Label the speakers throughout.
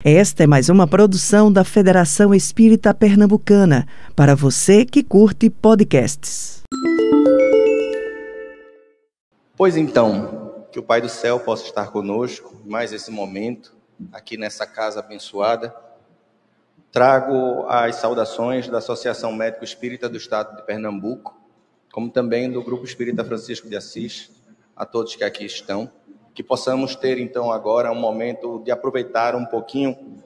Speaker 1: Esta é mais uma produção da Federação Espírita Pernambucana, para você que curte podcasts.
Speaker 2: Pois então, que o Pai do Céu possa estar conosco mais esse momento, aqui nessa casa abençoada. Trago as saudações da Associação Médico Espírita do Estado de Pernambuco, como também do Grupo Espírita Francisco de Assis, a todos que aqui estão. Que possamos ter, então, agora um momento de aproveitar um pouquinho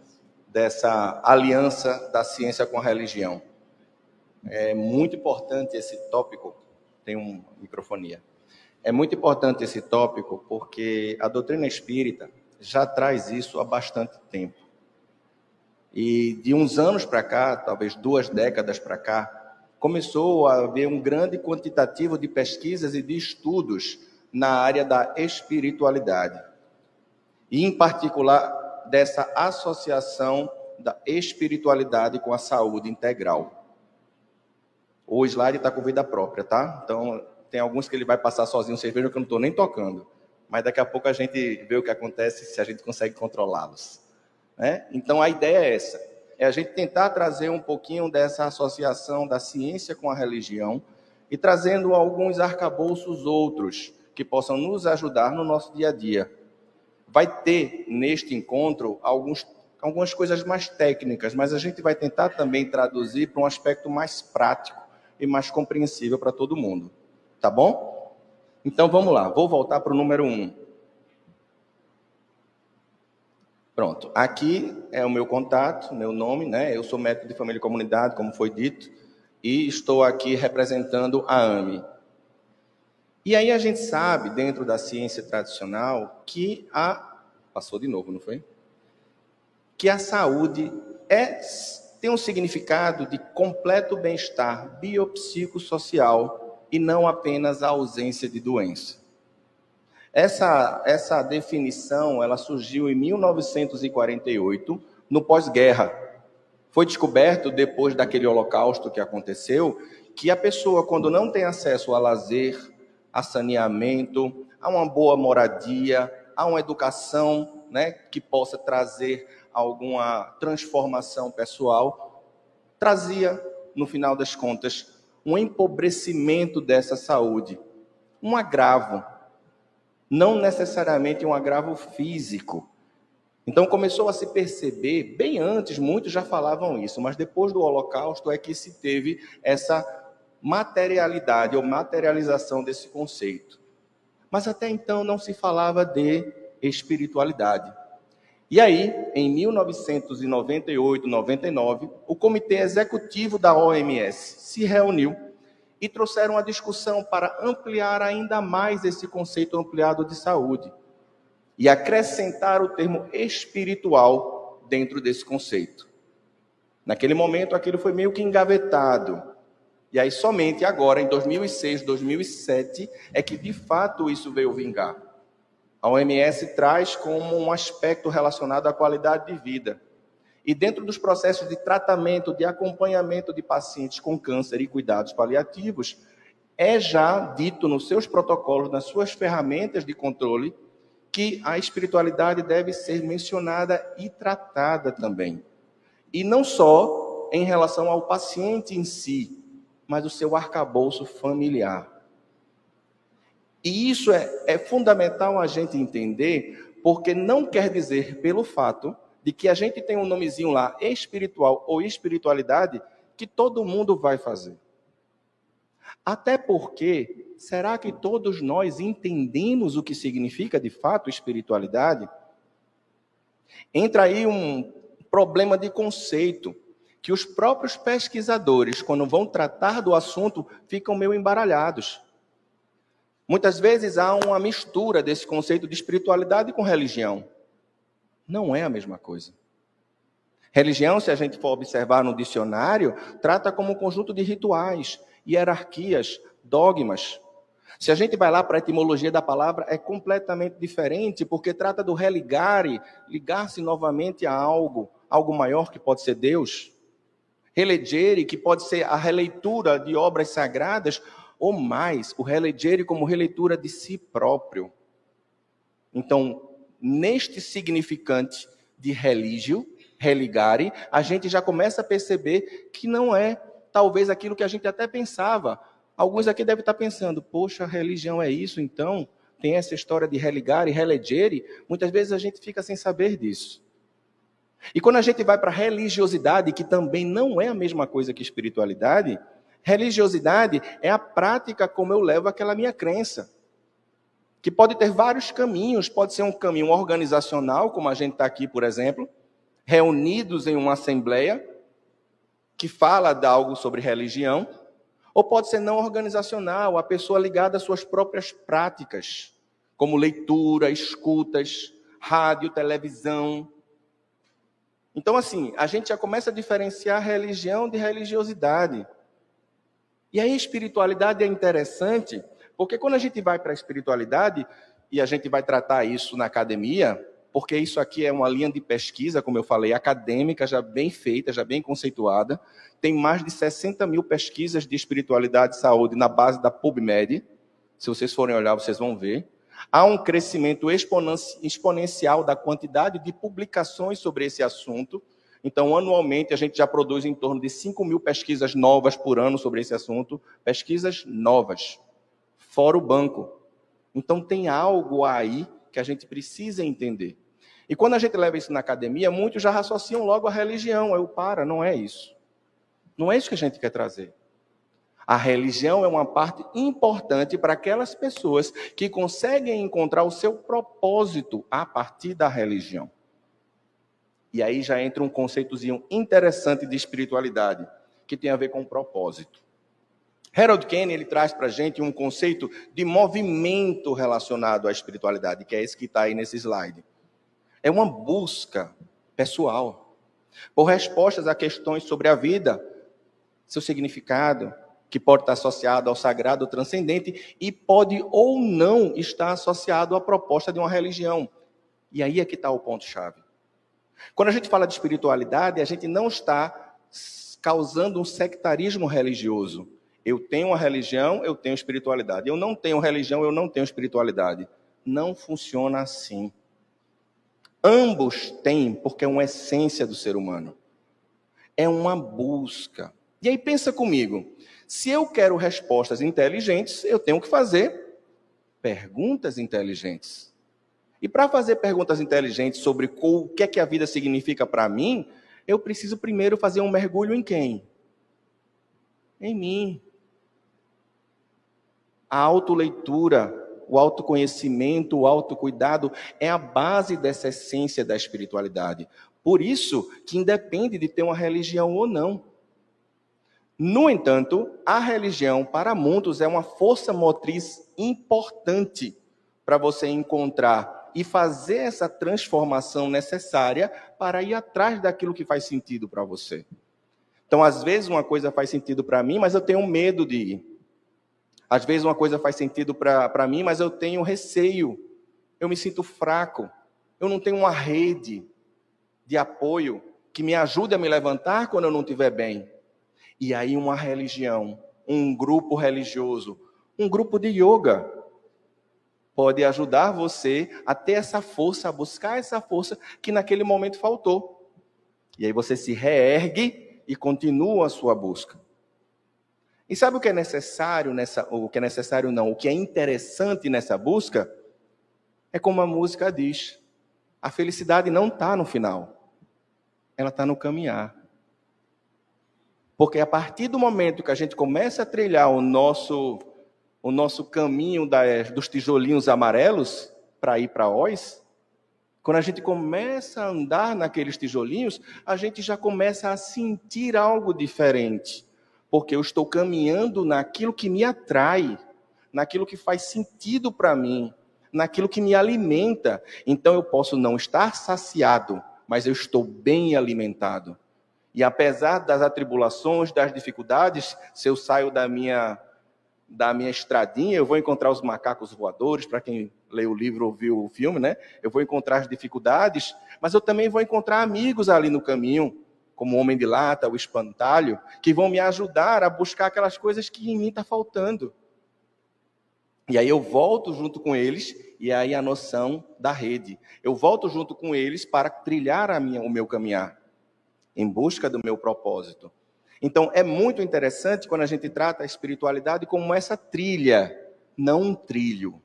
Speaker 2: dessa aliança da ciência com a religião. É muito importante esse tópico, tem uma microfonia. É muito importante esse tópico porque a doutrina espírita já traz isso há bastante tempo. E de uns anos para cá, talvez 2 décadas para cá, começou a haver um grande quantitativo de pesquisas e de estudos na área da espiritualidade. E, em particular, dessa associação da espiritualidade com a saúde integral. O slide está com vida própria, tá? Então, tem alguns que ele vai passar sozinho, vocês vejam que eu não estou nem tocando. Mas daqui a pouco a gente vê o que acontece se a gente consegue controlá-los. Né? Então, a ideia é essa. É a gente tentar trazer um pouquinho dessa associação da ciência com a religião e trazendo alguns arcabouços outros que possam nos ajudar no nosso dia a dia. Vai ter, neste encontro, algumas coisas mais técnicas, mas a gente vai tentar também traduzir para um aspecto mais prático e mais compreensível para todo mundo. Tá bom? Então, vamos lá. Vou voltar para o número 1. Pronto. Aqui é o meu contato, meu nome, né? Eu sou médico de família e comunidade, como foi dito, e estou aqui representando a AME. E aí a gente sabe, dentro da ciência tradicional, que Passou de novo, não foi? Que a saúde tem um significado de completo bem-estar biopsicossocial e não apenas a ausência de doença. Essa definição ela surgiu em 1948, no pós-guerra. Foi descoberto, depois daquele holocausto que aconteceu, que a pessoa, quando não tem acesso a lazer, a saneamento, a uma boa moradia, a uma educação, né, que possa trazer alguma transformação pessoal, trazia, no final das contas, um empobrecimento dessa saúde, um agravo, não necessariamente um agravo físico. Então começou a se perceber, bem antes, muitos já falavam isso, mas depois do Holocausto é que se teve essa materialidade ou materialização desse conceito. Mas até então não se falava de espiritualidade. E aí, em 1998, 99, o Comitê Executivo da OMS se reuniu e trouxeram a discussão para ampliar ainda mais esse conceito ampliado de saúde e acrescentar o termo espiritual dentro desse conceito. Naquele momento, aquilo foi meio que engavetado. E aí, somente agora, em 2006, 2007, é que, de fato, isso veio vingar. A OMS traz como um aspecto relacionado à qualidade de vida. E dentro dos processos de tratamento, de acompanhamento de pacientes com câncer e cuidados paliativos, é já dito nos seus protocolos, nas suas ferramentas de controle, que a espiritualidade deve ser mencionada e tratada também. E não só em relação ao paciente em si, mas o seu arcabouço familiar. E isso é fundamental a gente entender, porque não quer dizer, pelo fato de que a gente tem um nomezinho lá, espiritual ou espiritualidade, que todo mundo vai fazer. Até porque, será que todos nós entendemos o que significa de fato espiritualidade? Entra aí um problema de conceito, que os próprios pesquisadores, quando vão tratar do assunto, ficam meio embaralhados. Muitas vezes há uma mistura desse conceito de espiritualidade com religião. Não é a mesma coisa. Religião, se a gente for observar no dicionário, trata como um conjunto de rituais, hierarquias, dogmas. Se a gente vai lá para a etimologia da palavra, é completamente diferente, porque trata do religare, ligar-se novamente a algo maior que pode ser Deus. Relegere, que pode ser a releitura de obras sagradas, ou mais, o relegere como releitura de si próprio. Então, neste significante de religio, religare, a gente já começa a perceber que não é talvez aquilo que a gente até pensava. Alguns aqui devem estar pensando, poxa, a religião é isso, então tem essa história de religare, relegere. Muitas vezes a gente fica sem saber disso. E quando a gente vai para a religiosidade, que também não é a mesma coisa que espiritualidade, religiosidade é a prática como eu levo aquela minha crença. Que pode ter vários caminhos, pode ser um caminho organizacional, como a gente está aqui, por exemplo, reunidos em uma assembleia que fala de algo sobre religião, ou pode ser não organizacional, a pessoa ligada às suas próprias práticas, como leitura, escutas, rádio, televisão. Então, assim, a gente já começa a diferenciar religião de religiosidade. E aí a espiritualidade é interessante, porque quando a gente vai para a espiritualidade, e a gente vai tratar isso na academia, porque isso aqui é uma linha de pesquisa, como eu falei, acadêmica, já bem feita, já bem conceituada. Tem mais de 60 mil pesquisas de espiritualidade e saúde na base da PubMed. Se vocês forem olhar, vocês vão ver. Há um crescimento exponencial da quantidade de publicações sobre esse assunto. Então, anualmente, a gente já produz em torno de 5 mil pesquisas novas por ano sobre esse assunto. Pesquisas novas, fora o banco. Então, tem algo aí que a gente precisa entender. E quando a gente leva isso na academia, muitos já raciociam logo a religião. Não é isso. Não é isso que a gente quer trazer. A religião é uma parte importante para aquelas pessoas que conseguem encontrar o seu propósito a partir da religião. E aí já entra um conceitozinho interessante de espiritualidade, que tem a ver com propósito. Harold Kane, ele traz para a gente um conceito de movimento relacionado à espiritualidade, que é esse que está aí nesse slide. É uma busca pessoal por respostas a questões sobre a vida, seu significado, que pode estar associado ao sagrado, ao transcendente, e pode ou não estar associado à proposta de uma religião. E aí é que está o ponto-chave. Quando a gente fala de espiritualidade, a gente não está causando um sectarismo religioso. Eu tenho uma religião, eu tenho espiritualidade. Eu não tenho religião, eu não tenho espiritualidade. Não funciona assim. Ambos têm, porque é uma essência do ser humano. É uma busca. E aí pensa comigo, se eu quero respostas inteligentes, eu tenho que fazer perguntas inteligentes. E para fazer perguntas inteligentes sobre o que é que a vida significa para mim, eu preciso primeiro fazer um mergulho em quem? Em mim. A autoleitura, o autoconhecimento, o autocuidado é a base dessa essência da espiritualidade. Por isso que independe de ter uma religião ou não. No entanto, a religião para muitos é uma força motriz importante para você encontrar e fazer essa transformação necessária para ir atrás daquilo que faz sentido para você. Então, às vezes uma coisa faz sentido para mim, mas eu tenho medo de ir. Às vezes uma coisa faz sentido para mim, mas eu tenho receio. Eu me sinto fraco. Eu não tenho uma rede de apoio que me ajude a me levantar quando eu não estiver bem. E aí uma religião, um grupo religioso, um grupo de yoga, pode ajudar você a ter essa força, a buscar essa força que naquele momento faltou. E aí você se reergue e continua a sua busca. E sabe o que é necessário o que é interessante nessa busca? É como a música diz, a felicidade não está no final, ela está no caminhar. Porque a partir do momento que a gente começa a trilhar o nosso caminho dos tijolinhos amarelos para ir para Oz, quando a gente começa a andar naqueles tijolinhos, a gente já começa a sentir algo diferente. Porque eu estou caminhando naquilo que me atrai, naquilo que faz sentido para mim, naquilo que me alimenta. Então eu posso não estar saciado, mas eu estou bem alimentado. E apesar das atribulações, das dificuldades, se eu saio da minha estradinha, eu vou encontrar os macacos voadores, para quem leu o livro ou viu o filme, né? Eu vou encontrar as dificuldades, mas eu também vou encontrar amigos ali no caminho, como o Homem de Lata, o Espantalho, que vão me ajudar a buscar aquelas coisas que em mim está faltando. E aí eu volto junto com eles, e aí a noção da rede. Eu volto junto com eles para trilhar o meu caminhar, em busca do meu propósito. Então, é muito interessante quando a gente trata a espiritualidade como essa trilha, não um trilho.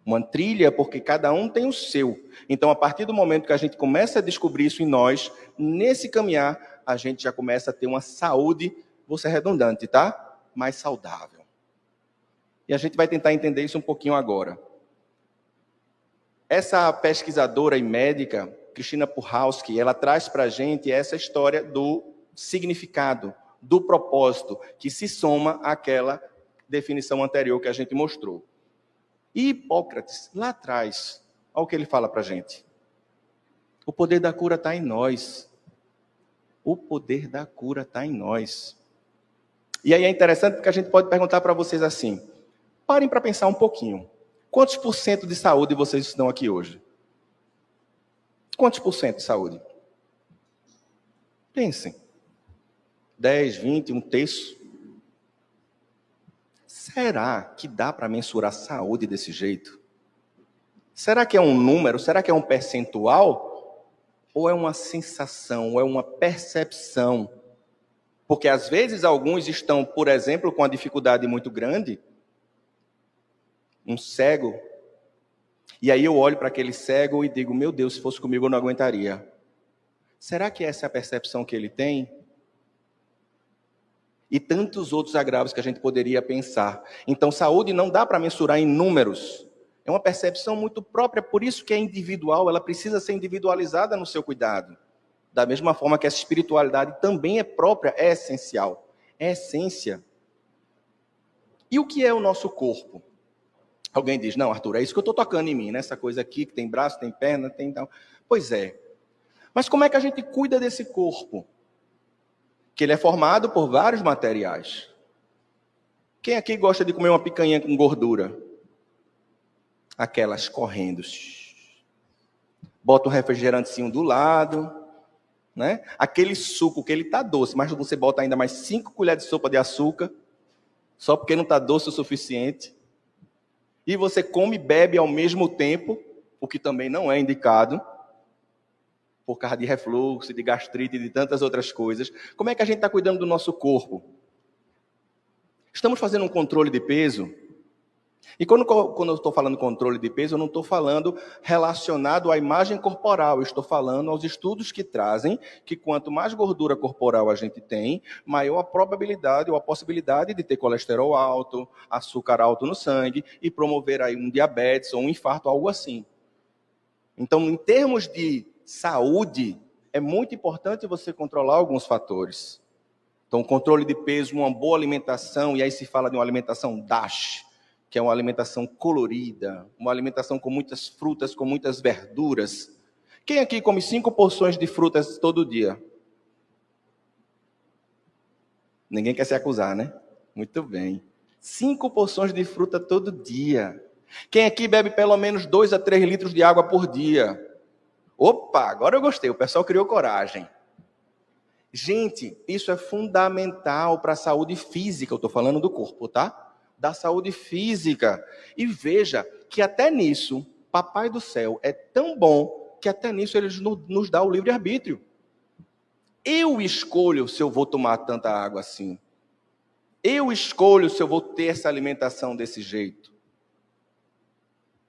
Speaker 2: Uma trilha porque cada um tem o seu. Então, a partir do momento que a gente começa a descobrir isso em nós, nesse caminhar, a gente já começa a ter uma saúde, vou ser redundante, tá? Mais saudável. E a gente vai tentar entender isso um pouquinho agora. Essa pesquisadora e médica, Cristina Puhalski, ela traz para a gente essa história do significado, do propósito, que se soma àquela definição anterior que a gente mostrou. E Hipócrates, lá atrás, olha o que ele fala para a gente. O poder da cura está em nós. O poder da cura está em nós. E aí é interessante porque a gente pode perguntar para vocês assim, parem para pensar um pouquinho. Quantos por cento de saúde vocês estão aqui hoje? Quantos por cento de saúde? Pensem. 10, 20, um terço. Será que dá para mensurar saúde desse jeito? Será que é um número? Será que é um percentual? Ou é uma sensação? Ou é uma percepção? Porque às vezes alguns estão, por exemplo, com uma dificuldade muito grande, um cego, e aí eu olho para aquele cego e digo, meu Deus, se fosse comigo eu não aguentaria. Será que essa é a percepção que ele tem? E tantos outros agravos que a gente poderia pensar. Então, saúde não dá para mensurar em números. É uma percepção muito própria, por isso que é individual, ela precisa ser individualizada no seu cuidado. Da mesma forma que essa espiritualidade também é própria, é essencial, é essência. E o que é o nosso corpo? Alguém diz, não, Arthur, é isso que eu estou tocando em mim, né? Essa coisa aqui que tem braço, tem perna, tem tal. Pois é. Mas como é que a gente cuida desse corpo? Que ele é formado por vários materiais. Quem aqui gosta de comer uma picanha com gordura? Aquelas correndo. Bota um refrigerantezinho do lado, né? Aquele suco que ele está doce, mas você bota ainda mais 5 colheres de sopa de açúcar, só porque não está doce o suficiente. E você come e bebe ao mesmo tempo, o que também não é indicado, por causa de refluxo, de gastrite e de tantas outras coisas. Como é que a gente está cuidando do nosso corpo? Estamos fazendo um controle de peso? E quando eu estou falando controle de peso, eu não estou falando relacionado à imagem corporal, eu estou falando aos estudos que trazem que quanto mais gordura corporal a gente tem, maior a probabilidade ou a possibilidade de ter colesterol alto, açúcar alto no sangue e promover aí um diabetes ou um infarto, algo assim. Então, em termos de saúde, é muito importante você controlar alguns fatores. Então, controle de peso, uma boa alimentação, e aí se fala de uma alimentação DASH, que é uma alimentação colorida, uma alimentação com muitas frutas, com muitas verduras. Quem aqui come 5 porções de frutas todo dia? Ninguém quer se acusar, né? Muito bem. 5 porções de fruta todo dia. Quem aqui bebe pelo menos 2 a 3 litros de água por dia? Opa, agora eu gostei, o pessoal criou coragem. Gente, isso é fundamental para a saúde física, eu estou falando do corpo, tá? Da saúde física. E veja que até nisso, Papai do Céu é tão bom que até nisso ele nos dá o livre-arbítrio. Eu escolho se eu vou tomar tanta água assim. Eu escolho se eu vou ter essa alimentação desse jeito.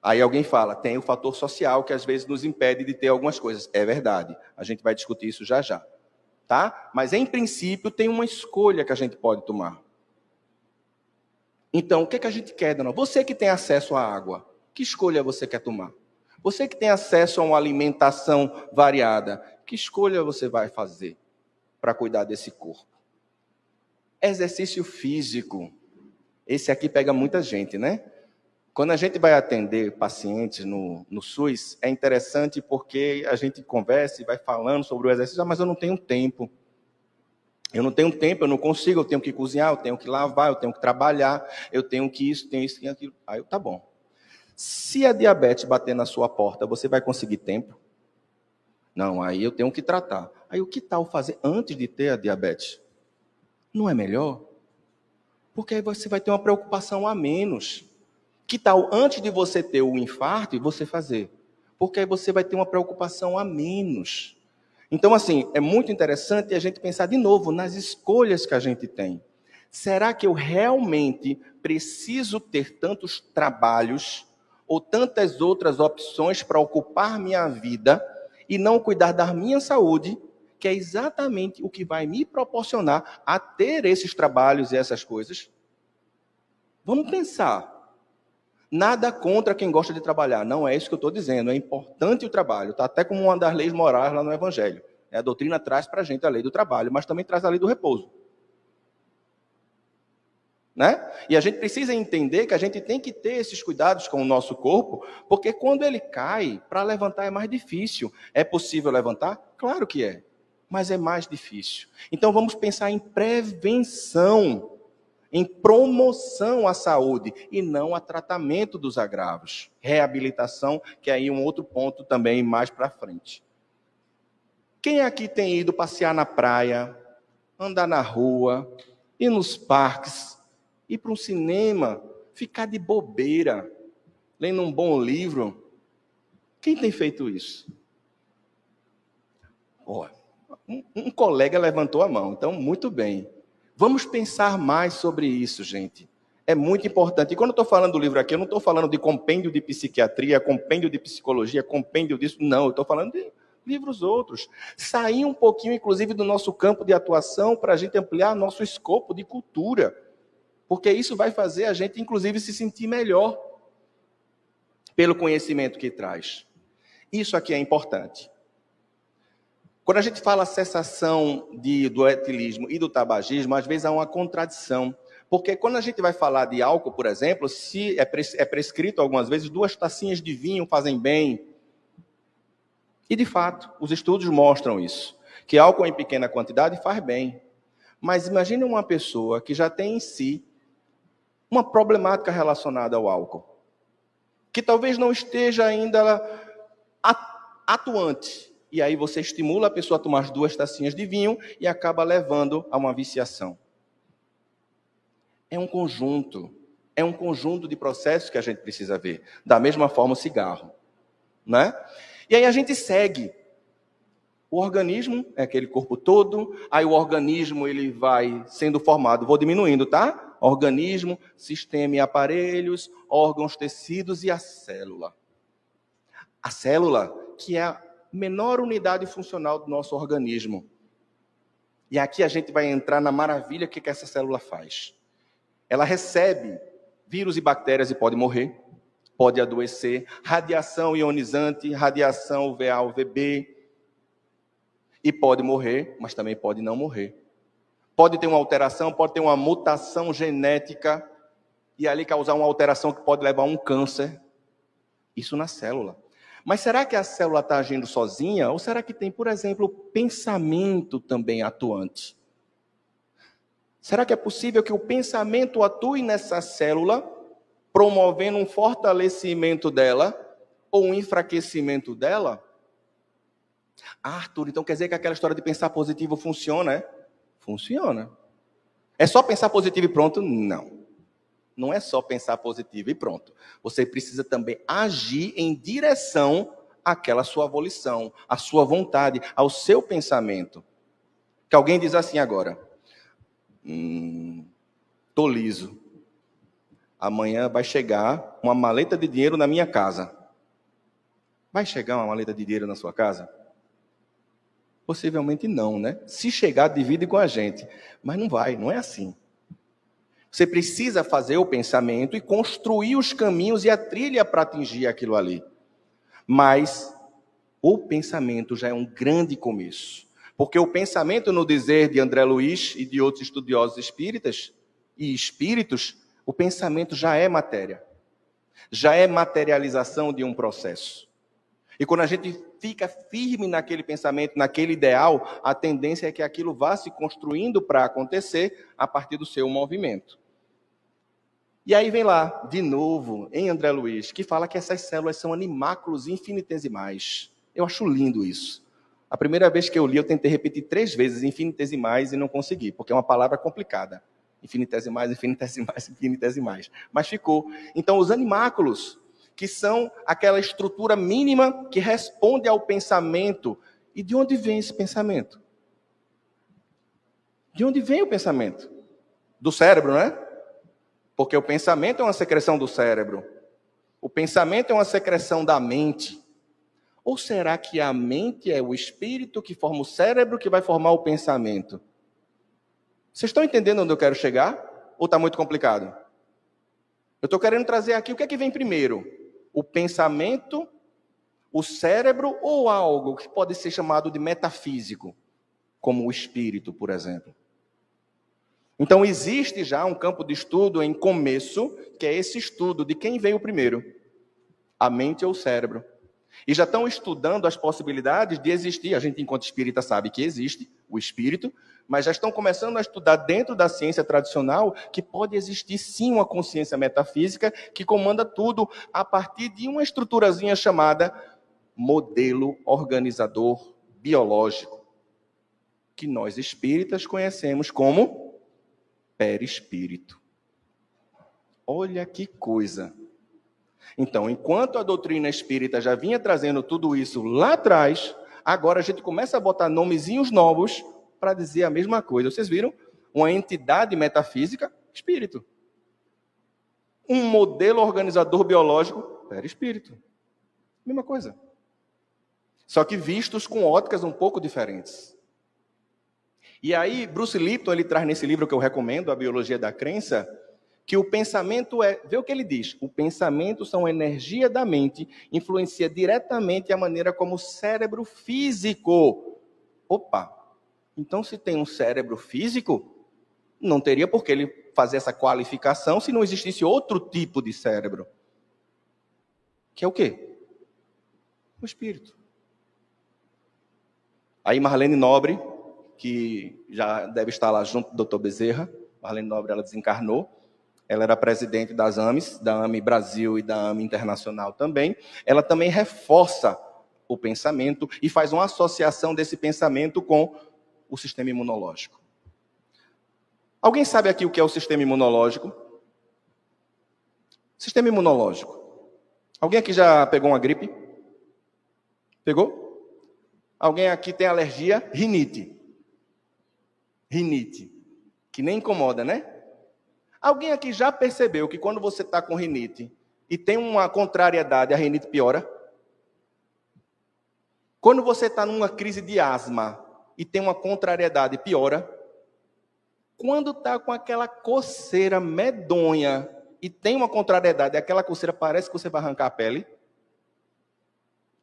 Speaker 2: Aí alguém fala, tem o fator social que às vezes nos impede de ter algumas coisas. É verdade, a gente vai discutir isso já já. Tá? Mas em princípio tem uma escolha que a gente pode tomar. Então, o que é que a gente quer, dona? Você que tem acesso à água, que escolha você quer tomar? Você que tem acesso a uma alimentação variada, que escolha você vai fazer para cuidar desse corpo? Exercício físico. Esse aqui pega muita gente, né? Quando a gente vai atender pacientes no SUS, é interessante porque a gente conversa e vai falando sobre o exercício, mas eu não tenho tempo. Eu não tenho tempo, eu não consigo, eu tenho que cozinhar, eu tenho que lavar, eu tenho que trabalhar, eu tenho que isso, tenho isso, tenho aquilo. Aí, tá bom. Se a diabetes bater na sua porta, você vai conseguir tempo? Não, aí eu tenho que tratar. Aí o que tal fazer antes de ter a diabetes? Não é melhor? Porque aí você vai ter uma preocupação a menos. Que tal, antes de você ter o infarto, você fazer? Porque aí você vai ter uma preocupação a menos. Então, assim, é muito interessante a gente pensar de novo nas escolhas que a gente tem. Será que eu realmente preciso ter tantos trabalhos ou tantas outras opções para ocupar minha vida e não cuidar da minha saúde, que é exatamente o que vai me proporcionar a ter esses trabalhos e essas coisas? Vamos pensar. Nada contra quem gosta de trabalhar, não é isso que eu estou dizendo, é importante o trabalho, está até como uma das leis morais lá no Evangelho. A doutrina traz para a gente a lei do trabalho, mas também traz a lei do repouso. Né? E a gente precisa entender que a gente tem que ter esses cuidados com o nosso corpo, porque quando ele cai, para levantar é mais difícil. É possível levantar? Claro que é, mas é mais difícil. Então vamos pensar em prevenção, em promoção à saúde e não a tratamento dos agravos. Reabilitação, que é aí um outro ponto também mais para frente. Quem aqui tem ido passear na praia, andar na rua, ir nos parques, ir para um cinema, ficar de bobeira, lendo um bom livro? Quem tem feito isso? Um colega levantou a mão, então muito bem. Vamos pensar mais sobre isso, gente. É muito importante. E quando eu estou falando do livro aqui, eu não estou falando de compêndio de psiquiatria, compêndio de psicologia, compêndio disso. Não, eu estou falando de livros outros. Sair um pouquinho, inclusive, do nosso campo de atuação para a gente ampliar nosso escopo de cultura. Porque isso vai fazer a gente, inclusive, se sentir melhor pelo conhecimento que traz. Isso aqui é importante. Quando a gente fala a cessação do etilismo e do tabagismo, às vezes há uma contradição. Porque quando a gente vai falar de álcool, por exemplo, se é prescrito algumas vezes 2 tacinhas de vinho fazem bem. E, de fato, os estudos mostram isso. Que álcool em pequena quantidade faz bem. Mas imagine uma pessoa que já tem em si uma problemática relacionada ao álcool. Que talvez não esteja ainda atuante. E aí você estimula a pessoa a tomar as 2 tacinhas de vinho e acaba levando a uma viciação. É um conjunto de processos que a gente precisa ver. Da mesma forma o cigarro, né? E aí a gente segue. O organismo é aquele corpo todo, aí o organismo ele vai sendo formado, vou diminuindo, tá? Organismo, sistema e aparelhos, órgãos, tecidos e a célula. A célula, que é a menor unidade funcional do nosso organismo. E aqui a gente vai entrar na maravilha que essa célula faz. Ela recebe vírus e bactérias e pode morrer, pode adoecer, radiação ionizante, radiação UVA, UVB, e pode morrer, mas também pode não morrer. Pode ter uma alteração, pode ter uma mutação genética, e ali causar uma alteração que pode levar a um câncer. Isso na célula. Mas será que a célula está agindo sozinha? Ou será que tem, por exemplo, pensamento também atuante? Será que é possível que o pensamento atue nessa célula, promovendo um fortalecimento dela ou um enfraquecimento dela? Arthur, então quer dizer que aquela história de pensar positivo funciona, é? Funciona. É só pensar positivo e pronto? Não. Não é só pensar positivo e pronto. Você precisa também agir em direção àquela sua volição, à sua vontade, ao seu pensamento. Que alguém diz assim agora, tô liso. Amanhã vai chegar uma maleta de dinheiro na minha casa. Vai chegar uma maleta de dinheiro na sua casa? Possivelmente não, né? Se chegar, divide com a gente. Mas não vai, não é assim. Você precisa fazer o pensamento e construir os caminhos e a trilha para atingir aquilo ali. Mas o pensamento já é um grande começo. Porque o pensamento, no dizer de André Luiz e de outros estudiosos espíritas e espíritos, o pensamento já é matéria. Já é materialização de um processo. E quando a gente fica firme naquele pensamento, naquele ideal, a tendência é que aquilo vá se construindo para acontecer a partir do seu movimento. E aí vem lá, de novo, em André Luiz, que fala que essas células são animáculos infinitesimais. Eu acho lindo isso. A primeira vez que eu li, eu tentei repetir 3 vezes infinitesimais e não consegui, porque é uma palavra complicada. infinitesimais, infinitesimais, infinitesimais. Mas ficou. Então, os animáculos, que são aquela estrutura mínima que responde ao pensamento. E de onde vem esse pensamento? De onde vem o pensamento? Do cérebro, né? Porque o pensamento é uma secreção do cérebro. O pensamento é uma secreção da mente. Ou será que a mente é o espírito que forma o cérebro que vai formar o pensamento? Vocês estão entendendo onde eu quero chegar? Ou está muito complicado? Eu estou querendo trazer aqui o que é que vem primeiro? O pensamento, o cérebro ou algo que pode ser chamado de metafísico, como o espírito, por exemplo. Então, existe já um campo de estudo em começo, que é esse estudo de quem veio primeiro, a mente ou o cérebro. E já estão estudando as possibilidades de existir, a gente enquanto espírita sabe que existe o espírito, mas já estão começando a estudar dentro da ciência tradicional que pode existir sim uma consciência metafísica que comanda tudo a partir de uma estruturazinha chamada modelo organizador biológico, que nós espíritas conhecemos como perispírito. Olha que coisa! Então, enquanto a doutrina espírita já vinha trazendo tudo isso lá atrás, agora a gente começa a botar nomezinhos novos para dizer a mesma coisa. Vocês viram? Uma entidade metafísica, espírito. Um modelo organizador biológico, perispírito. Mesma coisa. Só que vistos com óticas um pouco diferentes. E aí, Bruce Lipton, ele traz nesse livro que eu recomendo, A Biologia da Crença, que o pensamento vê o que ele diz, o pensamento são energia da mente, influencia diretamente a maneira como o cérebro físico. Opa, então se tem um cérebro físico, não teria por que ele fazer essa qualificação se não existisse outro tipo de cérebro. Que é o quê? O espírito. Aí Marlene Nobre, que já deve estar lá junto do Dr. Bezerra, Marlene Nobre, ela desencarnou, ela era presidente das AMES, da AME Brasil e da AME Internacional também. Ela também reforça o pensamento e faz uma associação desse pensamento com o sistema imunológico. Alguém sabe aqui o que é o sistema imunológico? Sistema imunológico. Alguém aqui já pegou uma gripe? Pegou? Alguém aqui tem alergia? Rinite. Rinite. Que nem incomoda, né? Alguém aqui já percebeu que quando você está com rinite e tem uma contrariedade, a rinite piora? Quando você está numa crise de asma e tem uma contrariedade, piora? Quando está com aquela coceira medonha e tem uma contrariedade, aquela coceira parece que você vai arrancar a pele?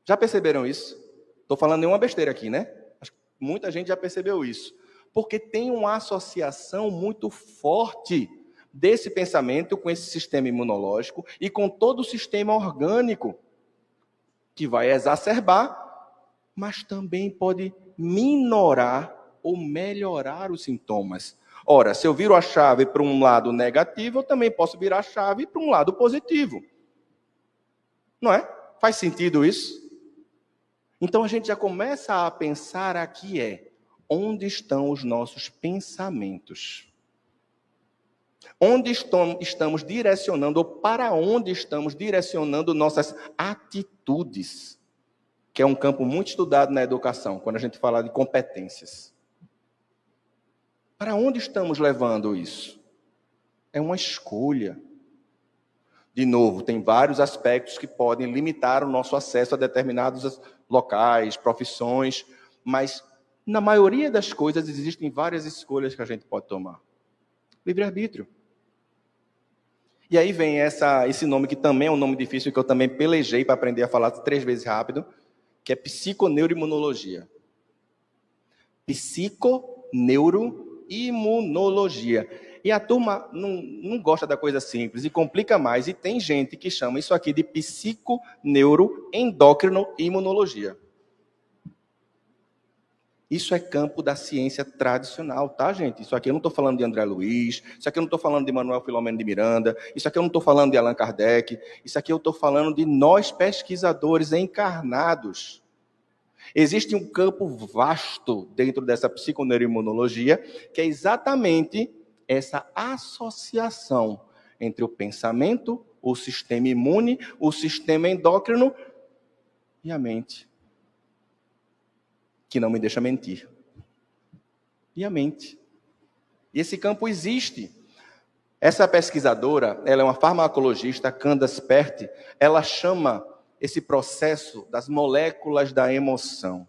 Speaker 2: Já perceberam isso? Estou falando nenhuma besteira aqui, né? Acho que muita gente já percebeu isso. Porque tem uma associação muito forte desse pensamento com esse sistema imunológico e com todo o sistema orgânico, que vai exacerbar, mas também pode minorar ou melhorar os sintomas. Ora, se eu viro a chave para um lado negativo, eu também posso virar a chave para um lado positivo. Não é? Faz sentido isso? Então a gente já começa a pensar aqui onde estão os nossos pensamentos? Onde estamos direcionando, ou para onde estamos direcionando nossas atitudes? Que é um campo muito estudado na educação, quando a gente fala de competências. Para onde estamos levando isso? É uma escolha. De novo, tem vários aspectos que podem limitar o nosso acesso a determinados locais, profissões, mas na maioria das coisas existem várias escolhas que a gente pode tomar. Livre-arbítrio. E aí vem esse nome que também é um nome difícil, que eu também pelejei para aprender a falar 3 vezes rápido, que é psiconeuroimunologia. Psiconeuroimunologia. E a turma não gosta da coisa simples e complica mais. E tem gente que chama isso aqui de psiconeuroendócrinoimunologia. Isso é campo da ciência tradicional, tá, gente? Isso aqui eu não estou falando de André Luiz, isso aqui eu não estou falando de Manuel Filomeno de Miranda, isso aqui eu não estou falando de Allan Kardec, isso aqui eu estou falando de nós pesquisadores encarnados. Existe um campo vasto dentro dessa psiconeuroimunologia, que é exatamente essa associação entre o pensamento, o sistema imune, o sistema endócrino e a mente, que não me deixa mentir. E a mente. E esse campo existe. Essa pesquisadora, ela é uma farmacologista, Candace Pert, ela chama esse processo das moléculas da emoção.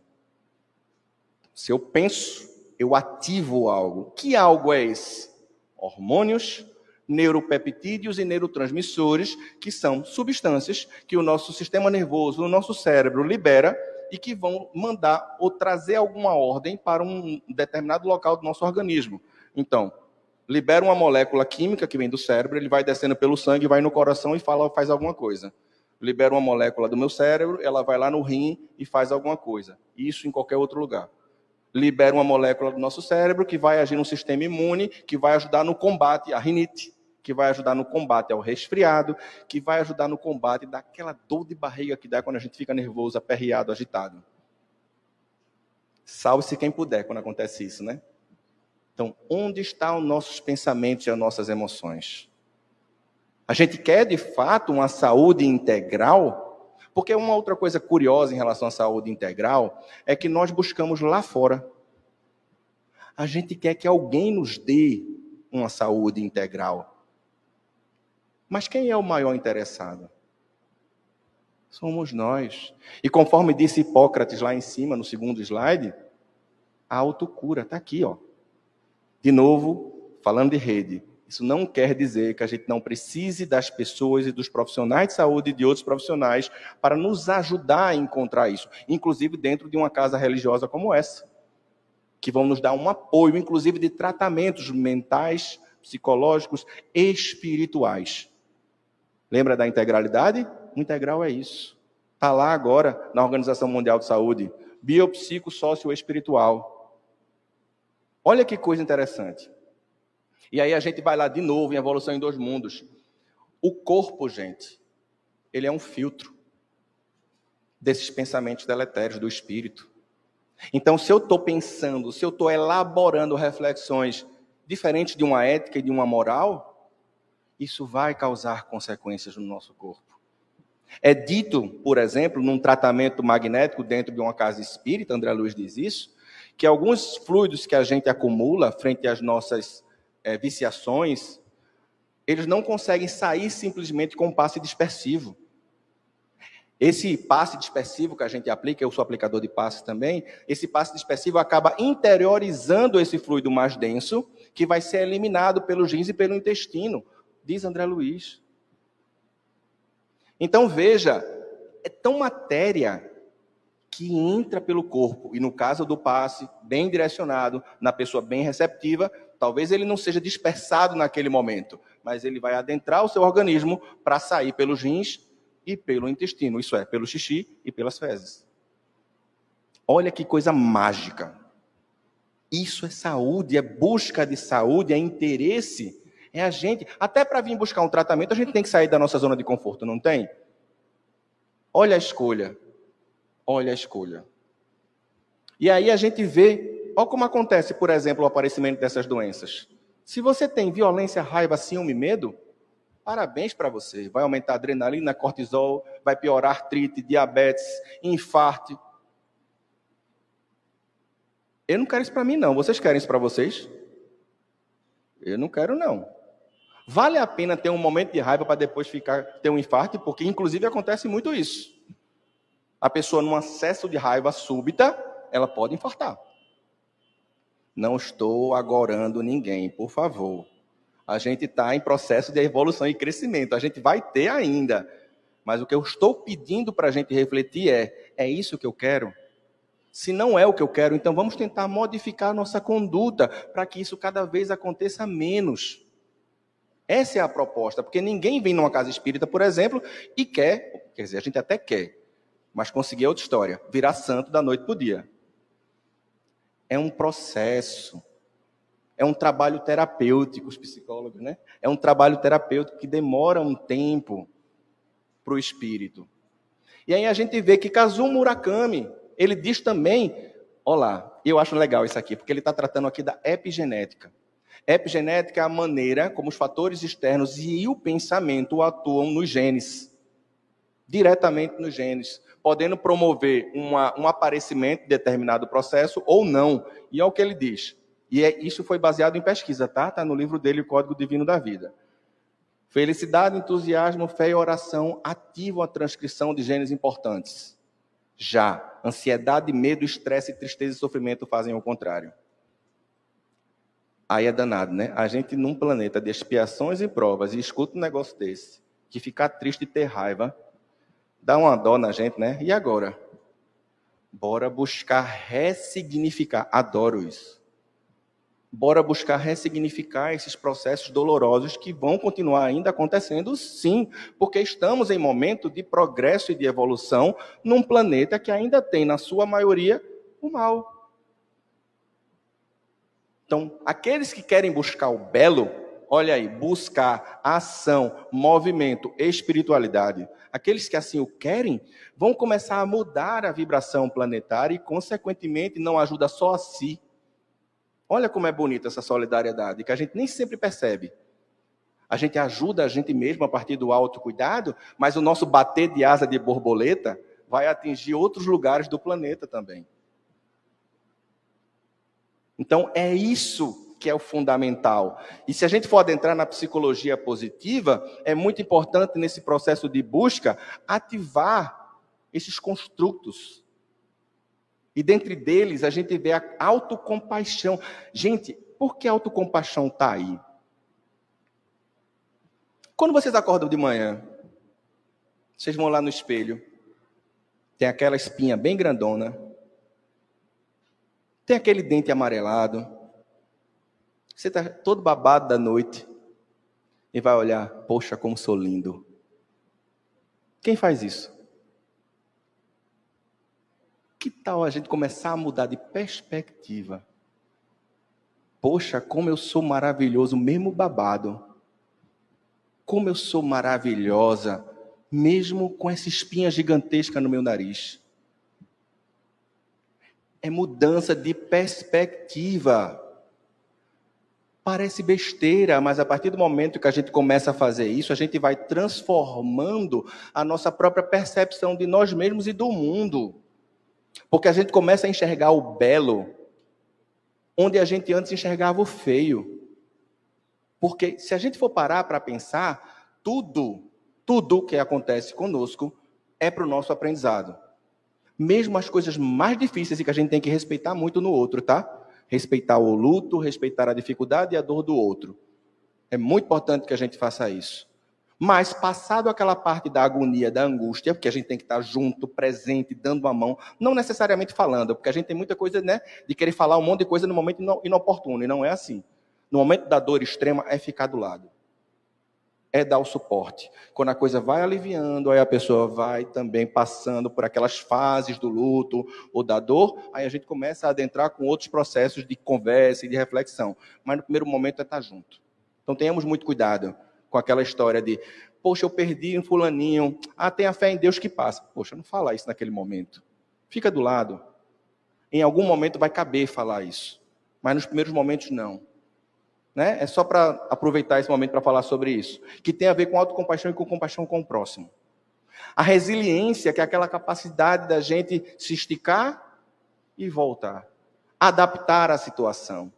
Speaker 2: Se eu penso, eu ativo algo. Que algo é esse? Hormônios, neuropeptídeos e neurotransmissores, que são substâncias que o nosso sistema nervoso, o nosso cérebro libera e que vão mandar ou trazer alguma ordem para um determinado local do nosso organismo. Então, libera uma molécula química que vem do cérebro, ele vai descendo pelo sangue, vai no coração e faz alguma coisa. Libera uma molécula do meu cérebro, ela vai lá no rim e faz alguma coisa. Isso em qualquer outro lugar. Libera uma molécula do nosso cérebro que vai agir no sistema imune, que vai ajudar no combate à rinite, que vai ajudar no combate ao resfriado, que vai ajudar no combate daquela dor de barriga que dá quando a gente fica nervoso, aperreado, agitado. Salve-se quem puder quando acontece isso, né? Então, onde estão os nossos pensamentos e as nossas emoções? A gente quer, de fato, uma saúde integral? Porque uma outra coisa curiosa em relação à saúde integral é que nós buscamos lá fora. A gente quer que alguém nos dê uma saúde integral. Mas quem é o maior interessado? Somos nós. E conforme disse Hipócrates lá em cima, no segundo slide, a autocura está aqui, ó. De novo, falando de rede, isso não quer dizer que a gente não precise das pessoas e dos profissionais de saúde e de outros profissionais para nos ajudar a encontrar isso, inclusive dentro de uma casa religiosa como essa, que vão nos dar um apoio, inclusive de tratamentos mentais, psicológicos, espirituais. Lembra da integralidade? O integral é isso. Está lá agora na Organização Mundial de Saúde, biopsicossocioespiritual. Olha que coisa interessante. E aí a gente vai lá de novo em Evolução em Dois Mundos. O corpo, gente, ele é um filtro desses pensamentos deletérios do espírito. Então, se eu estou pensando, se eu estou elaborando reflexões diferentes de uma ética e de uma moral, isso vai causar consequências no nosso corpo. É dito, por exemplo, num tratamento magnético dentro de uma casa espírita, André Luiz diz isso, que alguns fluidos que a gente acumula frente às nossas viciações, eles não conseguem sair simplesmente com um passe dispersivo. Esse passe dispersivo que a gente aplica, eu sou aplicador de passe também, esse passe dispersivo acaba interiorizando esse fluido mais denso, que vai ser eliminado pelos rins e pelo intestino, diz André Luiz. Então veja, é tão matéria que entra pelo corpo, e no caso do passe, bem direcionado, na pessoa bem receptiva, talvez ele não seja dispersado naquele momento, mas ele vai adentrar o seu organismo para sair pelos rins e pelo intestino, isso é, pelo xixi e pelas fezes. Olha que coisa mágica. Isso é saúde, é busca de saúde, é interesse. É a gente, até para vir buscar um tratamento, a gente tem que sair da nossa zona de conforto, não tem? Olha a escolha. Olha a escolha. E aí a gente vê, olha como acontece, por exemplo, o aparecimento dessas doenças. Se você tem violência, raiva, ciúme, medo, parabéns para você. Vai aumentar a adrenalina, cortisol, vai piorar artrite, diabetes, infarto. Eu não quero isso para mim, não. Vocês querem isso para vocês? Eu não quero, não. Vale a pena ter um momento de raiva para depois ter um infarto? Porque, inclusive, acontece muito isso. A pessoa, num acesso de raiva súbita, ela pode infartar. Não estou agorando ninguém, por favor. A gente está em processo de evolução e crescimento. A gente vai ter ainda. Mas o que eu estou pedindo para a gente refletir é isso que eu quero? Se não é o que eu quero, então vamos tentar modificar a nossa conduta para que isso cada vez aconteça menos. Essa é a proposta, porque ninguém vem numa casa espírita, por exemplo, e quer dizer, a gente até quer, mas conseguir outra história, virar santo da noite para o dia. É um processo, é um trabalho terapêutico, os psicólogos, né? É um trabalho terapêutico que demora um tempo para o espírito. E aí a gente vê que Kazuo Murakami, ele diz também, olha lá, eu acho legal isso aqui, porque ele está tratando aqui da epigenética. Epigenética é a maneira como os fatores externos e o pensamento atuam nos genes, diretamente nos genes, podendo promover um aparecimento de determinado processo ou não. E é o que ele diz. E isso foi baseado em pesquisa, tá? Está no livro dele, O Código Divino da Vida. Felicidade, entusiasmo, fé e oração ativam a transcrição de genes importantes. Já ansiedade, medo, estresse, tristeza e sofrimento fazem o contrário. Aí é danado, né? A gente num planeta de expiações e provas e escuta um negócio desse, que ficar triste e ter raiva, dá uma dó na gente, né? E agora? Bora buscar ressignificar. Adoro isso. Bora buscar ressignificar esses processos dolorosos que vão continuar ainda acontecendo, sim, porque estamos em momento de progresso e de evolução num planeta que ainda tem, na sua maioria, o mal. Então, aqueles que querem buscar o belo, olha aí, buscar ação, movimento, espiritualidade, aqueles que assim o querem, vão começar a mudar a vibração planetária e, consequentemente, não ajuda só a si. Olha como é bonita essa solidariedade, que a gente nem sempre percebe. A gente ajuda a gente mesmo a partir do autocuidado, mas o nosso bater de asa de borboleta vai atingir outros lugares do planeta também. Então, é isso que é o fundamental. E se a gente for adentrar na psicologia positiva, é muito importante nesse processo de busca ativar esses construtos. E dentre deles, a gente vê a autocompaixão. Gente, por que a autocompaixão está aí? Quando vocês acordam de manhã, vocês vão lá no espelho, tem aquela espinha bem grandona, tem aquele dente amarelado, você está todo babado da noite e vai olhar, poxa, como sou lindo. Quem faz isso? Que tal a gente começar a mudar de perspectiva? Poxa, como eu sou maravilhoso, mesmo babado. Como eu sou maravilhosa, mesmo com essa espinha gigantesca no meu nariz. É mudança de perspectiva. Parece besteira, mas a partir do momento que a gente começa a fazer isso, a gente vai transformando a nossa própria percepção de nós mesmos e do mundo. Porque a gente começa a enxergar o belo, onde a gente antes enxergava o feio. Porque se a gente for parar para pensar, tudo que acontece conosco é para o nosso aprendizado. Mesmo as coisas mais difíceis e que a gente tem que respeitar muito no outro, tá? Respeitar o luto, respeitar a dificuldade e a dor do outro. É muito importante que a gente faça isso. Mas, passado aquela parte da agonia, da angústia, porque a gente tem que estar junto, presente, dando a mão, não necessariamente falando, porque a gente tem muita coisa, né, de querer falar um monte de coisa no momento inoportuno, e não é assim. No momento da dor extrema, é ficar do lado. É dar o suporte. Quando a coisa vai aliviando, aí a pessoa vai também passando por aquelas fases do luto ou da dor, aí a gente começa a adentrar com outros processos de conversa e de reflexão. Mas no primeiro momento é estar junto. Então tenhamos muito cuidado com aquela história de, poxa, eu perdi um fulaninho, tenha fé em Deus que passa. Poxa, não fala isso naquele momento. Fica do lado. Em algum momento vai caber falar isso. Mas nos primeiros momentos não. Né? É só para aproveitar esse momento para falar sobre isso. Que tem a ver com autocompaixão e com compaixão com o próximo. A resiliência, que é aquela capacidade da gente se esticar e voltar. Adaptar a situação.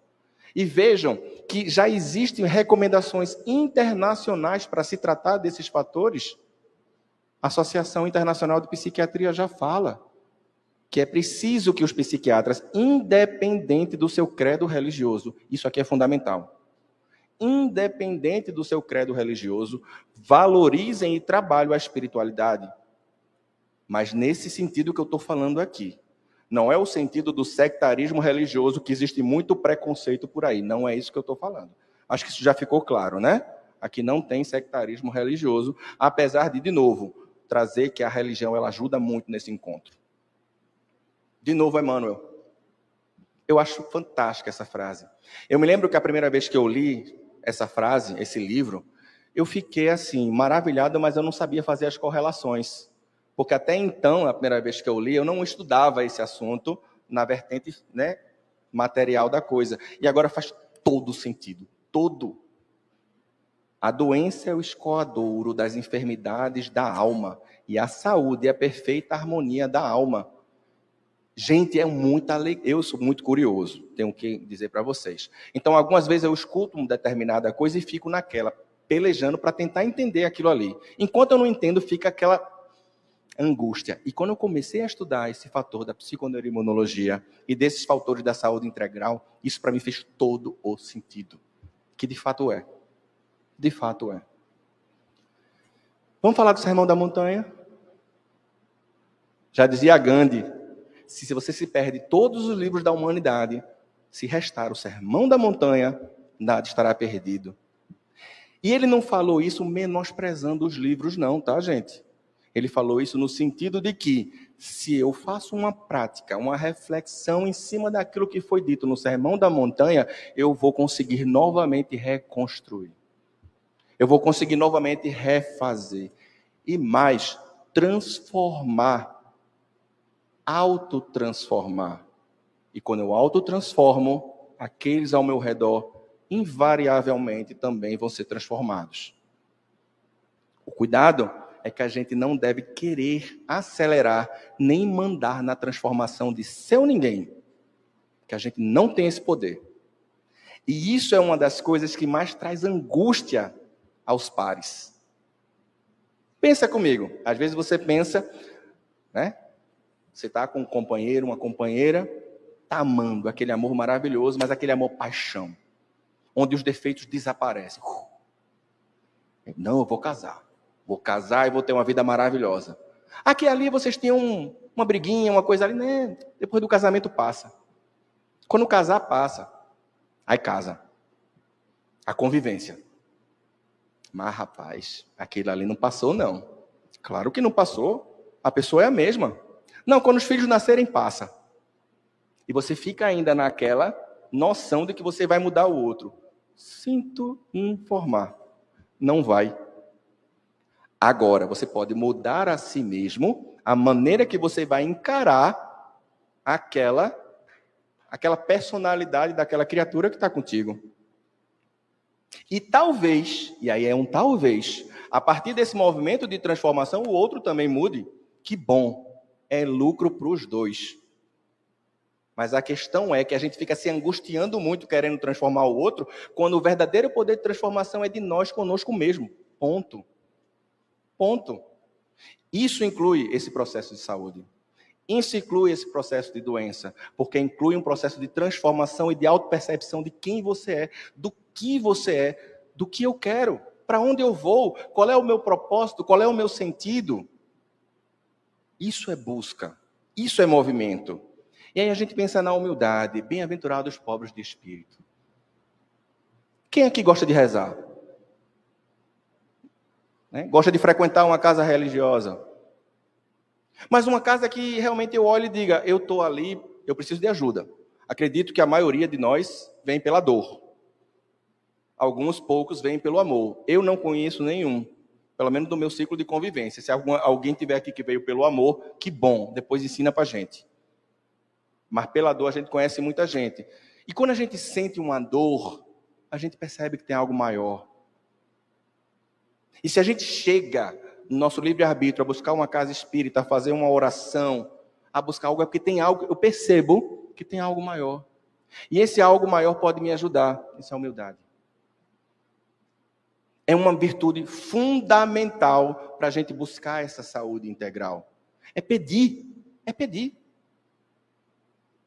Speaker 2: E vejam que já existem recomendações internacionais para se tratar desses fatores. A Associação Internacional de Psiquiatria já fala que é preciso que os psiquiatras, independente do seu credo religioso, isso aqui é fundamental, independente do seu credo religioso, valorizem e trabalhem a espiritualidade. Mas nesse sentido que eu estou falando aqui. Não é o sentido do sectarismo religioso, que existe muito preconceito por aí. Não é isso que eu estou falando. Acho que isso já ficou claro, né? Aqui não tem sectarismo religioso, apesar de novo, trazer que a religião ela ajuda muito nesse encontro. De novo, Emmanuel. Eu acho fantástica essa frase. Eu me lembro que a primeira vez que eu li essa frase, esse livro, eu fiquei assim, maravilhado, mas eu não sabia fazer as correlações. Porque até então, a primeira vez que eu li, eu não estudava esse assunto na vertente, né, material da coisa. E agora faz todo sentido. Todo. A doença é o escoadouro das enfermidades da alma. E a saúde é a perfeita harmonia da alma. Gente, é muita alegria. Eu sou muito curioso, tenho que dizer para vocês. Então, algumas vezes eu escuto uma determinada coisa e fico naquela, pelejando para tentar entender aquilo ali. Enquanto eu não entendo, fica aquela angústia. E quando eu comecei a estudar esse fator da psiconeuroimunologia e desses fatores da saúde integral, isso para mim fez todo o sentido. Que de fato é. De fato é. Vamos falar do Sermão da Montanha? Já dizia Gandhi, se você se perde todos os livros da humanidade, se restar o Sermão da Montanha, nada estará perdido. E ele não falou isso menosprezando os livros, não, tá, gente? Ele falou isso no sentido de que, se eu faço uma prática, uma reflexão em cima daquilo que foi dito no Sermão da Montanha, eu vou conseguir novamente reconstruir. Eu vou conseguir novamente refazer. E mais, transformar. Autotransformar. E quando eu autotransformo, aqueles ao meu redor, invariavelmente, também vão ser transformados. O cuidado é que a gente não deve querer acelerar, nem mandar na transformação de seu ninguém. Que a gente não tem esse poder. E isso é uma das coisas que mais traz angústia aos pares. Pensa comigo. Às vezes você pensa, né? Você está com um companheiro, uma companheira, está amando aquele amor maravilhoso, mas aquele amor paixão, onde os defeitos desaparecem. Não, eu vou casar. Vou casar e vou ter uma vida maravilhosa. Aqui e ali vocês tinham uma briguinha, uma coisa ali, né? Depois do casamento passa. Quando casar, passa. Aí casa. A convivência. Mas, rapaz, aquilo ali não passou, não. Claro que não passou. A pessoa é a mesma. Não, quando os filhos nascerem, passa. E você fica ainda naquela noção de que você vai mudar o outro. Sinto informar. Não vai. Agora, você pode mudar a si mesmo a maneira que você vai encarar aquela personalidade daquela criatura que está contigo. E talvez, e aí é um talvez, a partir desse movimento de transformação, o outro também mude. Que bom. É lucro para os dois. Mas a questão é que a gente fica se angustiando muito querendo transformar o outro, quando o verdadeiro poder de transformação é de nós conosco mesmo. Ponto. Ponto. Isso inclui esse processo de saúde. Isso inclui esse processo de doença, porque inclui um processo de transformação e de autopercepção de quem você é, do que você é, do que eu quero, para onde eu vou, qual é o meu propósito, qual é o meu sentido. Isso é busca, isso é movimento. E aí a gente pensa na humildade, bem-aventurados os pobres de espírito. Quem aqui gosta de rezar? Né? Gosta de frequentar uma casa religiosa? Mas uma casa que realmente eu olho e diga, eu estou ali, eu preciso de ajuda. Acredito que a maioria de nós vem pela dor. Alguns poucos vêm pelo amor. Eu não conheço nenhum. Pelo menos do meu ciclo de convivência. Se alguém tiver aqui que veio pelo amor, que bom, depois ensina para a gente. Mas pela dor a gente conhece muita gente. E quando a gente sente uma dor, a gente percebe que tem algo maior. E se a gente chega no nosso livre-arbítrio a buscar uma casa espírita, a fazer uma oração, a buscar algo, é porque tem algo, eu percebo que tem algo maior. E esse algo maior pode me ajudar. Isso é humildade. É uma virtude fundamental para a gente buscar essa saúde integral. É pedir. É pedir.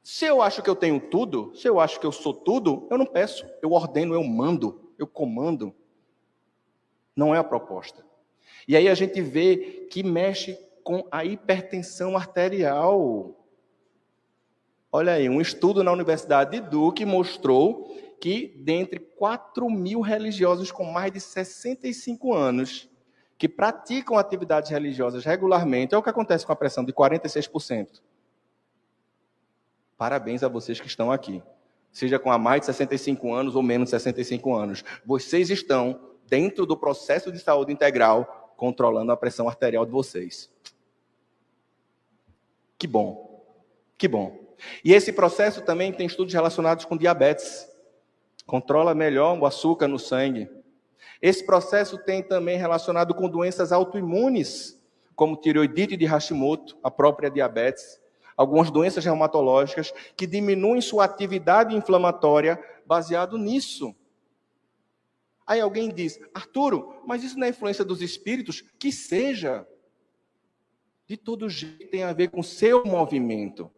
Speaker 2: Se eu acho que eu tenho tudo, se eu acho que eu sou tudo, eu não peço. Eu ordeno, eu mando, eu comando. Não é a proposta. E aí a gente vê que mexe com a hipertensão arterial. Olha aí, um estudo na Universidade de Duke mostrou que, dentre 4.000 religiosos com mais de 65 anos, que praticam atividades religiosas regularmente, é o que acontece com a pressão de 46%. Parabéns a vocês que estão aqui. Seja com a mais de 65 anos ou menos de 65 anos. Vocês estão, dentro do processo de saúde integral, controlando a pressão arterial de vocês. Que bom. Que bom. E esse processo também tem estudos relacionados com diabetes. controla melhor o açúcar no sangue. Esse processo tem também relacionado com doenças autoimunes, como tireoidite de Hashimoto, a própria diabetes, algumas doenças reumatológicas que diminuem sua atividade inflamatória baseado nisso. Aí alguém diz, Arturo, mas isso não é influência dos espíritos? Que seja. De todo jeito tem a ver com o seu movimento.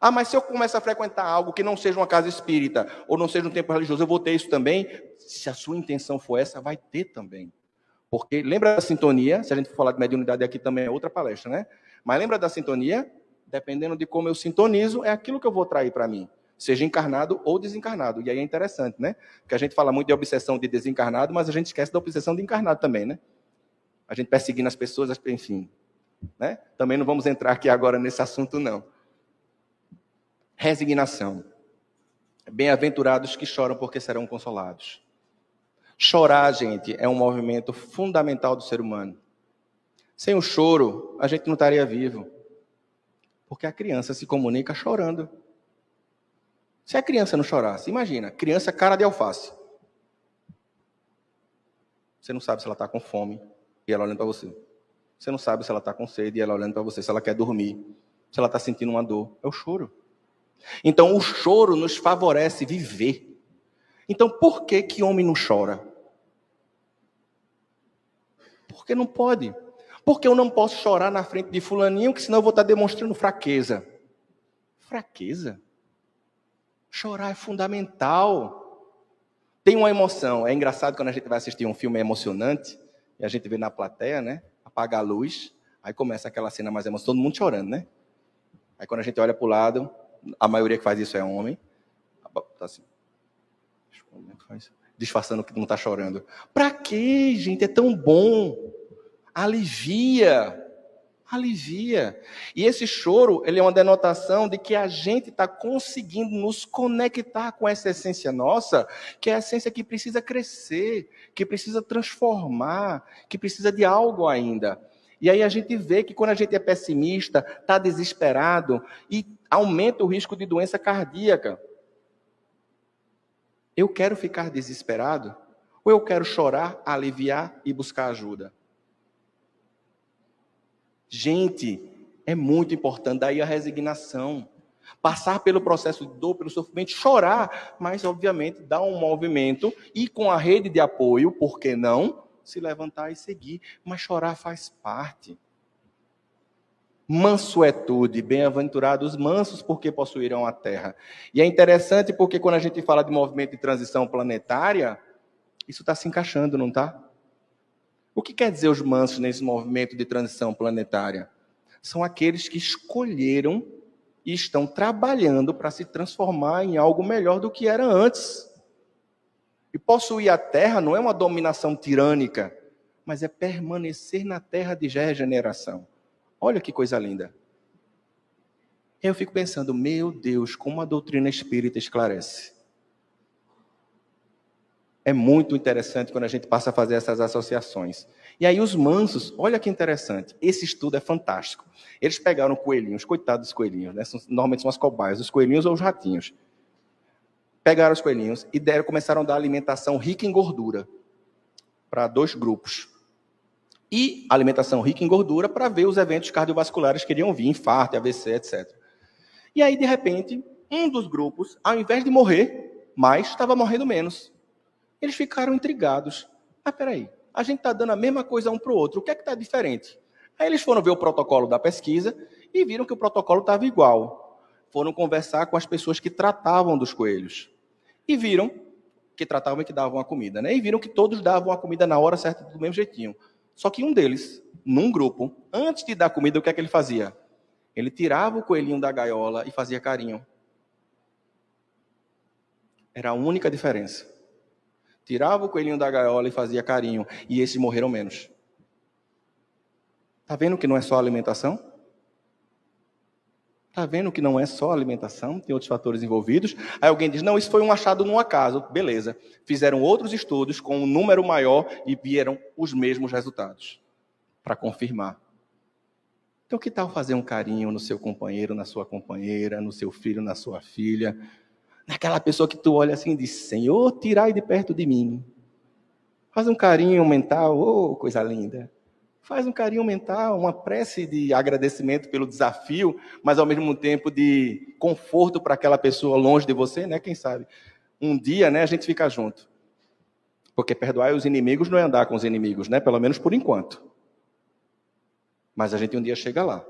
Speaker 2: Ah, mas se eu começar a frequentar algo que não seja uma casa espírita, ou não seja um templo religioso, eu vou ter isso também? Se a sua intenção for essa, vai ter também. Porque lembra da sintonia? Se a gente for falar de mediunidade aqui também é outra palestra, né? Mas lembra da sintonia? Dependendo de como eu sintonizo, é aquilo que eu vou atrair para mim. Seja encarnado ou desencarnado. E aí é interessante, né? Porque a gente fala muito de obsessão de desencarnado, mas a gente esquece da obsessão de encarnado também, né? A gente perseguindo as pessoas, enfim. Né? Também não vamos entrar aqui agora nesse assunto, não. Resignação. Bem-aventurados que choram porque serão consolados. Chorar, gente, é um movimento fundamental do ser humano. Sem o choro, a gente não estaria vivo. Porque a criança se comunica chorando. Se a criança não chorasse, imagina, criança cara de alface. Você não sabe se ela está com fome e ela olhando para você. Você não sabe se ela está com sede e ela olhando para você, se ela quer dormir, se ela está sentindo uma dor. É o choro. Então, o choro nos favorece viver. Então, por que homem não chora? Porque não pode. Porque eu não posso chorar na frente de fulaninho, que senão eu vou estar demonstrando fraqueza. Fraqueza? Chorar é fundamental. Tem uma emoção. É engraçado quando a gente vai assistir um filme emocionante, e a gente vê na plateia, né? Apaga a luz, aí começa aquela cena mais emocionante, todo mundo chorando, né? Aí quando a gente olha para o lado, a maioria que faz isso é homem. Tá assim. Disfarçando que não está chorando. Para quê, gente? É tão bom. Alivia. Alivia. E esse choro, ele é uma denotação de que a gente está conseguindo nos conectar com essa essência nossa, que é a essência que precisa crescer, que precisa transformar, que precisa de algo ainda. E aí a gente vê que quando a gente é pessimista, está desesperado, e aumenta o risco de doença cardíaca. Eu quero ficar desesperado? Ou eu quero chorar, aliviar e buscar ajuda? Gente, é muito importante, daí a resignação. Passar pelo processo de dor, pelo sofrimento, chorar, mas obviamente dar um movimento e com a rede de apoio, por que não? Se levantar e seguir. Mas chorar faz parte. Mansuetude, bem-aventurados mansos, porque possuirão a terra. E é interessante porque quando a gente fala de movimento de transição planetária, isso está se encaixando, não está? O que quer dizer os mansos nesse movimento de transição planetária? São aqueles que escolheram e estão trabalhando para se transformar em algo melhor do que era antes. E possuir a terra não é uma dominação tirânica, mas é permanecer na terra de regeneração. Olha que coisa linda. Eu fico pensando, meu Deus, como a doutrina espírita esclarece. É muito interessante quando a gente passa a fazer essas associações. E aí os mansos, olha que interessante, esse estudo é fantástico. Eles pegaram coelhinhos, coitados dos coelhinhos, né? Normalmente são as cobaias, os coelhinhos ou os ratinhos. Pegaram os coelhinhos e começaram a dar alimentação rica em gordura para 2 grupos. E alimentação rica em gordura para ver os eventos cardiovasculares que iriam vir, infarto, AVC, etc. E aí, de repente, um dos grupos, ao invés de morrer mais, estava morrendo menos. Eles ficaram intrigados. Ah, peraí, a gente está dando a mesma coisa um para o outro, o que é que está diferente? Aí eles foram ver o protocolo da pesquisa e viram que o protocolo estava igual. Foram conversar com as pessoas que tratavam dos coelhos. E viram que tratavam e que davam a comida, né? E viram que todos davam a comida na hora certa, do mesmo jeitinho. Só que um deles, num grupo, antes de dar comida, o que é que ele fazia? Ele tirava o coelhinho da gaiola e fazia carinho. Era a única diferença. Tirava o coelhinho da gaiola e fazia carinho. E esses morreram menos. Está vendo que não é só alimentação? Está vendo que não é só alimentação? Tem outros fatores envolvidos. Aí alguém diz, não, isso foi um achado num acaso. Beleza. Fizeram outros estudos com um número maior e vieram os mesmos resultados. Para confirmar. Então, que tal fazer um carinho no seu companheiro, na sua companheira, no seu filho, na sua filha? Naquela pessoa que tu olha assim e diz, Senhor, tirai de perto de mim. Faz um carinho mental, oh, coisa linda. Faz um carinho mental, uma prece de agradecimento pelo desafio, mas ao mesmo tempo de conforto para aquela pessoa longe de você, né? Quem sabe? Um dia, né, a gente fica junto. Porque perdoar os inimigos não é andar com os inimigos, né? Pelo menos por enquanto. Mas a gente um dia chega lá.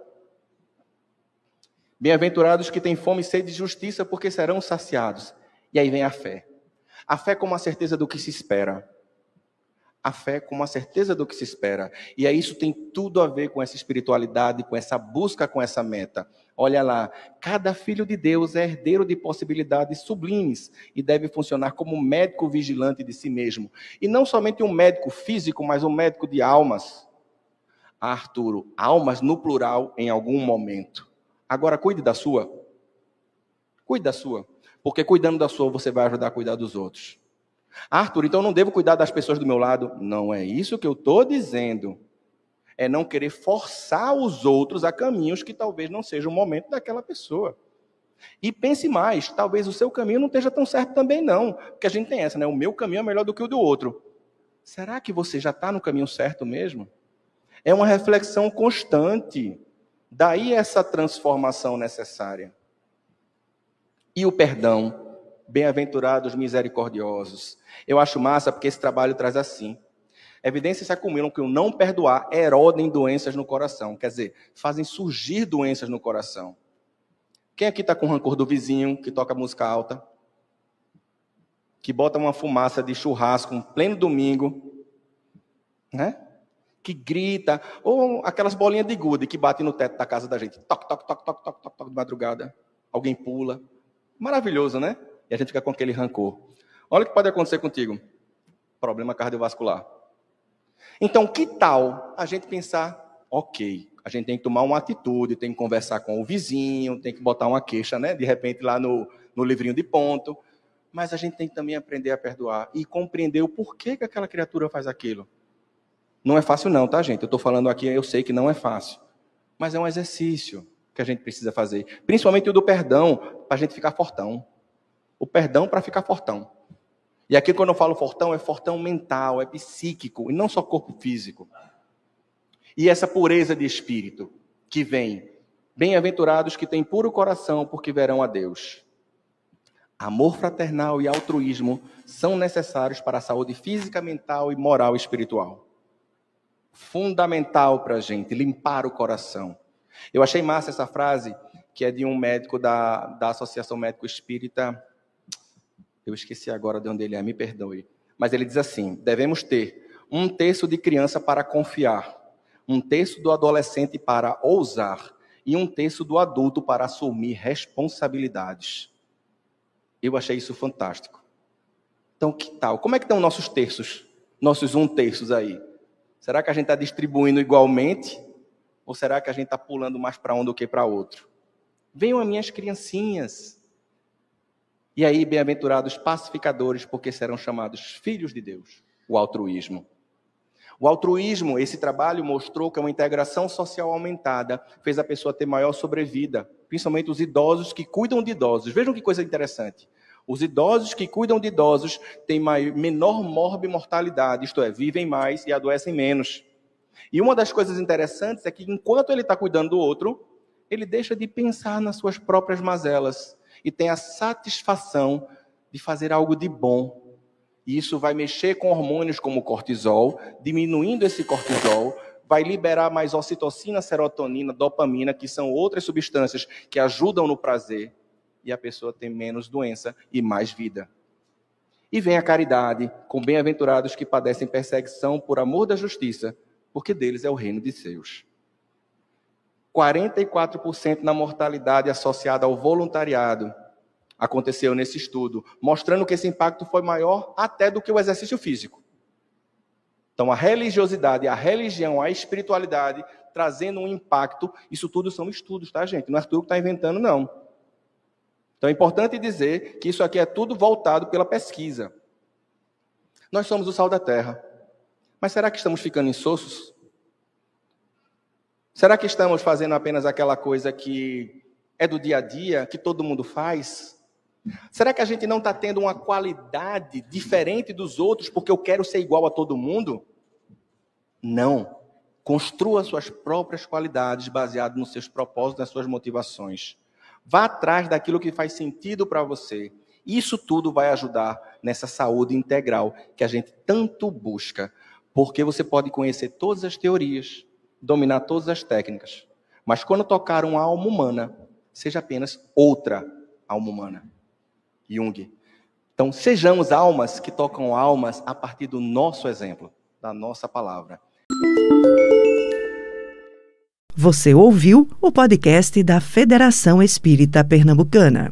Speaker 2: Bem-aventurados que têm fome e sede de justiça, porque serão saciados. E aí vem a fé. A fé como a certeza do que se espera. A fé como a certeza do que se espera. E aí isso tem tudo a ver com essa espiritualidade, com essa busca, com essa meta. Olha lá, cada filho de Deus é herdeiro de possibilidades sublimes e deve funcionar como médico vigilante de si mesmo. E não somente um médico físico, mas um médico de almas. Arturo, almas no plural em algum momento. Agora cuide da sua. Cuide da sua. Porque cuidando da sua, você vai ajudar a cuidar dos outros. Arthur, então eu não devo cuidar das pessoas do meu lado? Não é isso que eu estou dizendo. É não querer forçar os outros a caminhos que talvez não seja o momento daquela pessoa. E pense mais, talvez o seu caminho não esteja tão certo também não. Porque a gente tem essa, né? O meu caminho é melhor do que o do outro. Será que você já está no caminho certo mesmo? É uma reflexão constante. Daí essa transformação necessária. E o perdão. Bem-aventurados misericordiosos. Eu acho massa porque esse trabalho traz assim. Evidências se acumulam que o não perdoar erodem doenças no coração. Quer dizer, fazem surgir doenças no coração. Quem aqui está com rancor do vizinho, que toca música alta? Que bota uma fumaça de churrasco em pleno domingo, né? Que grita, ou aquelas bolinhas de gude que batem no teto da casa da gente. Toc, toc, toc, toc, toc, toc, toc, de madrugada. Alguém pula. Maravilhoso, né? E a gente fica com aquele rancor. Olha o que pode acontecer contigo. Problema cardiovascular. Então, que tal a gente pensar, ok, a gente tem que tomar uma atitude, tem que conversar com o vizinho, tem que botar uma queixa, né? De repente lá no livrinho de ponto. Mas a gente tem que também aprender a perdoar e compreender o porquê que aquela criatura faz aquilo. Não é fácil não, tá, gente? Eu estou falando aqui, eu sei que não é fácil. Mas é um exercício que a gente precisa fazer. Principalmente o do perdão, para a gente ficar fortão. O perdão para ficar fortão. E aqui quando eu falo fortão, é fortão mental, é psíquico, e não só corpo físico. E essa pureza de espírito que vem. Bem-aventurados que têm puro coração, porque verão a Deus. Amor fraternal e altruísmo são necessários para a saúde física, mental e moral e espiritual. Fundamental para a gente, limpar o coração. Eu achei massa essa frase, que é de um médico da Associação Médico Espírita. Eu esqueci agora de onde ele é, me perdoe. Mas ele diz assim, devemos ter 1/3 de criança para confiar, 1/3 do adolescente para ousar e 1/3 do adulto para assumir responsabilidades. Eu achei isso fantástico. Então, que tal? Como é que estão nossos terços? Nossos 1/3 aí? Será que a gente está distribuindo igualmente? Ou será que a gente está pulando mais para um do que para outro? Venham as minhas criancinhas. E aí, bem-aventurados pacificadores, porque serão chamados filhos de Deus. O altruísmo. O altruísmo, esse trabalho mostrou que uma integração social aumentada fez a pessoa ter maior sobrevida. Principalmente os idosos que cuidam de idosos. Vejam que coisa interessante. Os idosos que cuidam de idosos têm menor morbimortalidade, isto é, vivem mais e adoecem menos. E uma das coisas interessantes é que enquanto ele está cuidando do outro, ele deixa de pensar nas suas próprias mazelas e tem a satisfação de fazer algo de bom. E isso vai mexer com hormônios como o cortisol, diminuindo esse cortisol, vai liberar mais ocitocina, serotonina, dopamina, que são outras substâncias que ajudam no prazer. E a pessoa tem menos doença e mais vida. E vem a caridade, com bem-aventurados que padecem perseguição por amor da justiça, porque deles é o reino de Deus. 44% na mortalidade associada ao voluntariado aconteceu nesse estudo, mostrando que esse impacto foi maior até do que o exercício físico. Então, a religiosidade, a religião, a espiritualidade, trazendo um impacto, isso tudo são estudos, tá, gente? Não é Arthur que está inventando, não. Então, é importante dizer que isso aqui é tudo voltado pela pesquisa. Nós somos o sal da terra. Mas será que estamos ficando insossos? Será que estamos fazendo apenas aquela coisa que é do dia a dia, que todo mundo faz? Será que a gente não está tendo uma qualidade diferente dos outros porque eu quero ser igual a todo mundo? Não. Construa suas próprias qualidades baseado nos seus propósitos, nas suas motivações. Vá atrás daquilo que faz sentido para você. Isso tudo vai ajudar nessa saúde integral que a gente tanto busca. Porque você pode conhecer todas as teorias, dominar todas as técnicas, mas quando tocar uma alma humana, seja apenas outra alma humana. Jung. Então, sejamos almas que tocam almas a partir do nosso exemplo, da nossa palavra.
Speaker 1: Você ouviu o podcast da Federação Espírita Pernambucana.